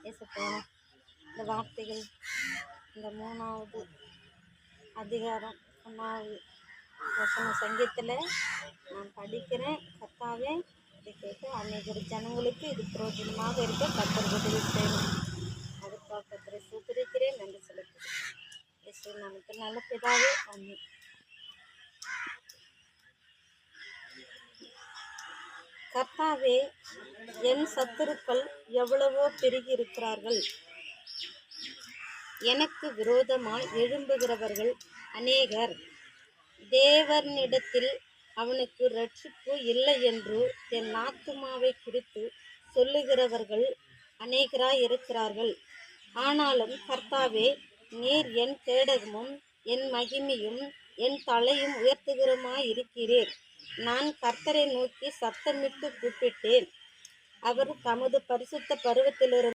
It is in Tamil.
ஏசப்பா, இந்த வார்த்தைகள் இந்த 3வது அதிகாரம் 1வது வசன சங்கீதத்தில் நான் படிக்கிறேன். கர்த்தாவே, இதை கேட்டு அநேகர் ஜனங்களுக்கு இது பிரயோஜனமாக இருக்க கர்த்தர் உதவி செய்யணும். அதுக்காக கர்த்தரை சூத்திரிக்கிறேன், நன்றி செலுத்துகிறேன். இயேசு நாமத்தில் நல்ல பிதாவே, ஆமென். கர்த்தாவே, என் சத்துருக்கள் எவ்வளவோ பெருகி இருக்கிறார்கள். எனக்கு விரோதமாய் எழும்புகிறவர்கள் அநேகர். தேவனிடத்தில் அவனுக்கு இரட்சிப்பு இல்லை என்று என் ஆத்துமாவை குறித்து சொல்லுகிறவர்கள் அநேகராய் இருக்கிறார்கள். ஆனாலும் கர்த்தாவே, நீர் என் கேடகமும் என் மகிமையும் என் தலையும் உயர்த்துகிறமாய் இருக்கிறீர். நான் கர்த்தரை நோக்கி சத்தமிட்டு கூப்பிட்டேன். அவர் தமது பரிசுத்த பர்வதத்திலிருந்து